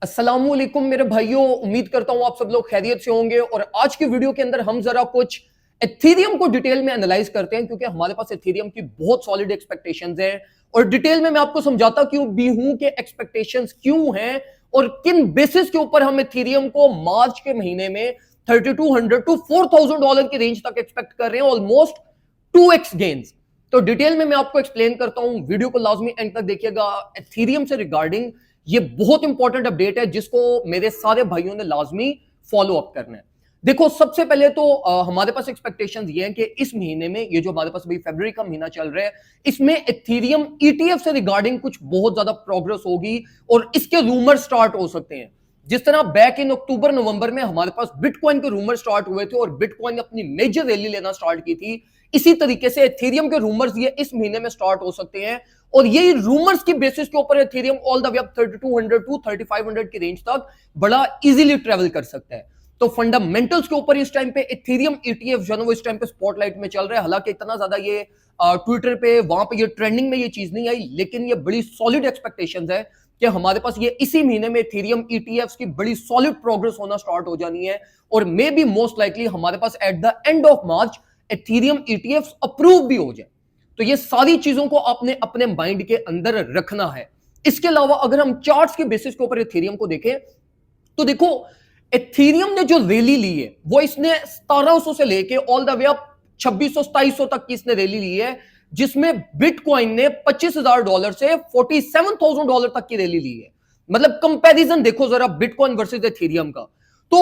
अस्सलामुअलैकुम मेरे भाइयों, उम्मीद करता हूं आप सब लोग खैरियत से होंगे। और आज की वीडियो के अंदर हम जरा कुछ एथीरियम को डिटेल में एनालाइज करते हैं, क्योंकि हमारे पास एथीरियम की बहुत सॉलिड एक्सपेक्टेशंस हैं और डिटेल में मैं आपको समझाता क्यों भी हूं कि एक्सपेक्टेशंस क्यों हैं और किन बेसिस के ऊपर हम एथीरियम को मार्च के महीने में 3200 टू $4000 की रेंज तक एक्सपेक्ट कर रहे हैं, ऑलमोस्ट 2x गेन्स। तो डिटेल में मैं आपको एक्सप्लेन करता हूं, वीडियो को लाजमी एंड तक देखिएगा। एथीरियम से रिगार्डिंग ये बहुत इंपॉर्टेंट अपडेट है जिसको मेरे सारे भाइयों ने लाजमी फॉलो अप करना है। देखो, सबसे पहले तो हमारे पास एक्सपेक्टेशंस ये हैं कि इस महीने में, ये जो हमारे पास अभी फरवरी का महीना चल रहा है, इसमें एथीरियम ईटीएफ से रिगार्डिंग कुछ बहुत ज्यादा प्रोग्रेस होगी और इसके रूमर स्टार्ट हो सकते हैं। जिस तरह बैक इन अक्टूबर नवंबर में हमारे पास बिटकॉइन के रूमर स्टार्ट हुए थे और बिटकॉइन ने अपनी मेजर रैली लेना स्टार्ट की थी, इसी तरीके से एथीरियम के रूमर्स ये इस महीने में स्टार्ट हो सकते हैं और यही रूमर्स की बेसिस के ऊपर Ethereum all the way up 3200 to 3500 की रेंज तक बड़ा इजीली ट्रेवल कर सकता है। तो फंडामेंटल्स के ऊपर इस टाइम पे एथीरियम ईटीएफ जो है वो इस टाइम पे स्पॉटलाइट में चल रहा है। हालांकि इतना ज्यादा ये ट्विटर पे वहां पे ये ट्रेंडिंग में ये चीज नहीं आई, लेकिन ये बड़ी सॉलिड एक्सपेक्टेशंस है कि हमारे पास ये इसी महीने में एथीरियम ईटीएफ्स की बड़ी सॉलिड प्रोग्रेस होना स्टार्ट हो जानी है और मे बी मोस्ट लाइकली हमारे पास at the end of March ethereum ETFs approve भी हो जाए। तो ये सारी चीजों को आपने अपने माइंड के अंदर रखना है। इसके अलावा अगर हम चार्ट्स के बेसिस के ऊपर एथीरियम को देखें तो देखो, एथीरियम ने जो रैली ली है वो इसने 1700 से लेके ऑल द वे अप 2600-2700 तक की इसने रैली ली है, जिसमें बिटकॉइन ने $25,000 से $47,000 तक की रैली ली है। मतलब कंपैरिजन देखो जरा बिटकॉइन वर्सेस एथीरियम का। तो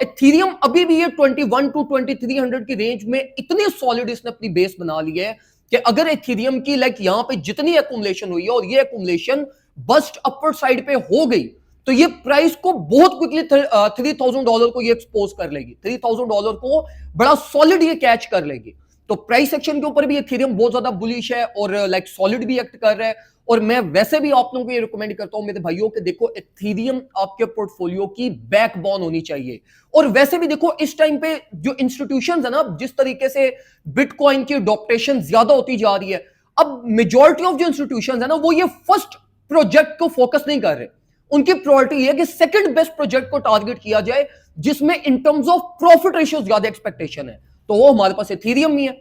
एथीरियम अभी भी ये 21 टू 2300 की रेंज में इतनी सॉलिड इसने अपनी बेस बना ली है कि अगर एथीरियम की यहां पे जितनी एक्यूमुलेशन हुई है और ये एक्यूमुलेशन बस्ट अपर साइड पे हो गई तो ये प्राइस को बहुत क्विकली $3000 को ये एक्सपोज कर लेगी। $3000 को बड़ा सॉलिड ये कैच कर लेगी। तो प्राइस एक्शन के ऊपर भी एथीरियम बहुत ज्यादा बुलिश है और सॉलिड भी एक्ट कर रहा है। और मैं वैसे भी आप लोगों को ये रिकमेंड करता हूं मेरे भाइयों के, देखो एथीरियम आपके पोर्टफोलियो की बैकबोन होनी चाहिए। और वैसे भी देखो इस टाइम पे जो इंस्टीट्यूशंस है ना, जिस तरीके से बिटकॉइन की अडॉप्टेशन ज्यादा होती जा रही है, अब मेजॉरिटी ऑफ जो इंस्टीट्यूशंस है ना वो ये फर्स्ट प्रोजेक्ट को फोकस नहीं कर रहे। उनकी प्रायोरिटी है कि सेकंड बेस्ट प्रोजेक्ट को टारगेट किया जाए जिसमें in terms of profit ratio ज्यादा एक्सपेक्टेशन है। तो वो हमारे पास एथीरियम ही है।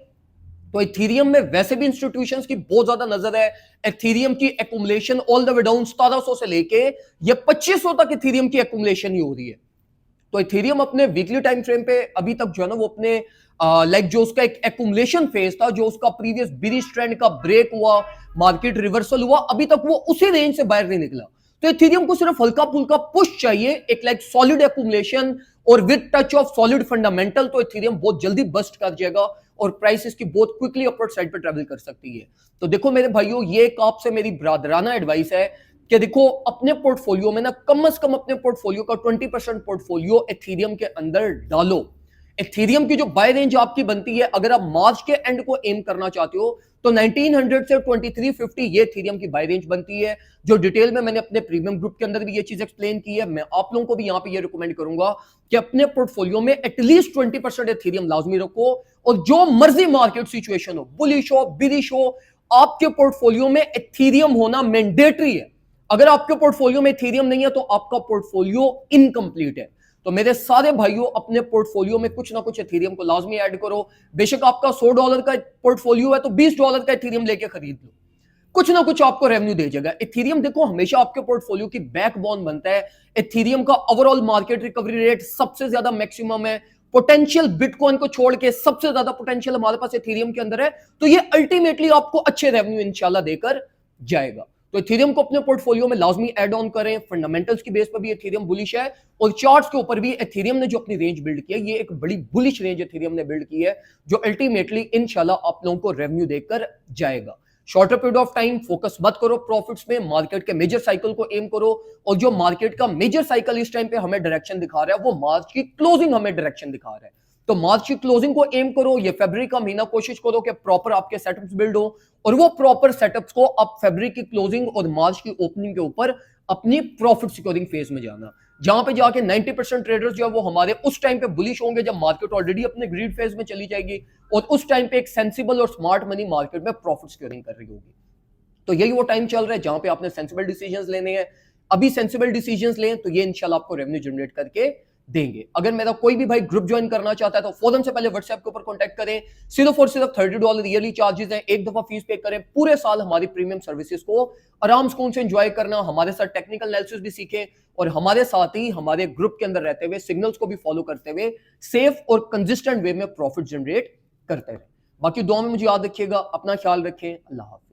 तो एथीरियम में वैसे भी इंस्टीट्यूशंस की बहुत ज्यादा नजर है। एथीरियम की accumulation all the way down 1700 से लेके ये 2500 तक एथीरियम की एक्यूमुलेशन ही हो रही है। तो एथीरियम अपने वीकली टाइम फ्रेम पे अभी तक जो है ना वो अपने जो उसका एक एक्यूमुलेशन फेज था, जो उसका प्रीवियस बिरिश ट्रेंड का ब्रेक हुआ, मार्केट रिवर्सल हुआ, अभी तक वो उसी रेंज से बाहर नहीं निकला। तो एथीरियम को सिर्फ हल्का फुल्का पुश चाहिए, एक सॉलिड एक्यूमुलेशन और with touch of solid fundamental, तो एथीरियम बहुत जल्दी बस्ट कर जाएगा और प्राइस इसकी बहुत क्विकली अपवर्ड साइड पे ट्रेवल कर सकती है। तो देखो मेरे भाइयों, ये एक आपसे मेरी ब्रादराना एडवाइस है कि देखो अपने पोर्टफोलियो में ना कम से कम अपने पोर्टफोलियो का 20% पोर्टफोलियो एथीरियम के अंदर डालो। एथीरियम की जो बाय रेंज आपकी बनती है, अगर आप मार्च के एंड को एम करना चाहते हो तो 1900 से 2350 ये एथीरियम की बाय रेंज बनती है, जो डिटेल में मैंने अपने प्रीमियम ग्रुप के अंदर भी ये चीज एक्सप्लेन की है। मैं आप लोगों को भी यहां पे ये रिकमेंड करूंगा कि अपने पोर्टफोलियो में एटलीस्ट 20% एथीरियम लाजमी रखो और जो मर्जी मार्केट सिचुएशन हो, बुलिश हो बिरिश हो, आपके पोर्टफोलियो में एथीरियम होना मैंडेटरी है। अगर आपके पोर्टफोलियो में एथीरियम नहीं है तो आपका पोर्टफोलियो इनकम्प्लीट है। तो मेरे सारे भाइयों अपने पोर्टफोलियो में कुछ ना कुछ एथीरियम को लाजमी ऐड करो। बेशक आपका $100 का पोर्टफोलियो है तो $20 का एथीरियम लेके खरीद लो, कुछ ना कुछ आपको रेवेन्यू दे जाएगा। एथीरियम देखो हमेशा आपके पोर्टफोलियो की बैकबोन बनता है। एथीरियम का ओवरऑल मार्केट रिकवरी रेट सबसे ज्यादा मैक्सिमम है। पोटेंशियल बिटकॉइन को छोड़ के सबसे ज्यादा पोटेंशियल हमारे पास एथीरियम के अंदर है। तो ये अल्टीमेटली आपको अच्छे रेवेन्यू इंशाल्लाह देकर जाएगा। तो एथीरियम को अपने पोर्टफोलियो में लाजमी ऐड ऑन करें। फंडामेंटल्स की बेस पर भी एथीरियम बुलिश है और चार्ट्स के ऊपर भी एथीरियम ने जो अपनी रेंज बिल्ड की है, ये एक बड़ी बुलिश रेंज एथीरियम ने बिल्ड की है, जो अल्टीमेटली इंशाल्लाह आप लोगों को रेवेन्यू देकर जाएगा। Shorter period of time focus मत करो प्रॉफिट्स में, मार्केट के मेजर साइकिल को एम करो। और जो मार्केट का मेजर साइकिल इस टाइम पे हमें डायरेक्शन दिखा रहा है वो मार्च की क्लोजिंग हमें डायरेक्शन दिखा रहा है। तो मार्च की क्लोजिंग को एम करो। ये फरवरी का महीना कोशिश करो कि प्रॉपर आपके सेटअप्स बिल्ड हो और वो प्रॉपर सेटअप्स को आप फरवरी की क्लोजिंग और मार्च की ओपनिंग के ऊपर अपनी प्रॉफिट सिक्योरिंग फेज में जाना, जहां पे जाके 90% ट्रेडर्स जो है वो हमारे उस टाइम पे बुलिश होंगे जब मार्केट ऑलरेडी अपने ग्रीड फेज में चली जाएगी और उस टाइम पे एक सेंसिबल और स्मार्ट मनी मार्केट में प्रॉफिट सिक्योरिंग कर रही होगी। तो यही वो टाइम चल रहा है जहां पे आपने सेंसिबल डिसीजंस लेने हैं। अभी सेंसिबल डिसीजंस लें तो ये इंशाल्लाह आपको रेवेन्यू जनरेट करके देंगे। अगर मेरा कोई भी भाई ग्रुप ज्वाइन करना चाहता है तो फौरन से पहले व्हाट्सएप के ऊपर कांटेक्ट करें। सिर्फ और सिर्फ $30 ईयरली चार्जेस हैं, एक दफा फीस पे करें, पूरे साल हमारी प्रीमियम सर्विसेज को आराम सुकून से एंजॉय करना, हमारे साथ टेक्निकल एनालिसिस भी सीखें और हमारे साथ ही हमारे ग्रुप के अंदर रहते हुए सिग्नल्स को भी फॉलो करते हुए सेफ और कंसिस्टेंट वे में प्रॉफिट जनरेट करते रहे। बाकी दुआ में मुझे याद रखिएगा, अपना ख्याल रखें, अल्लाह हाफ़िज़।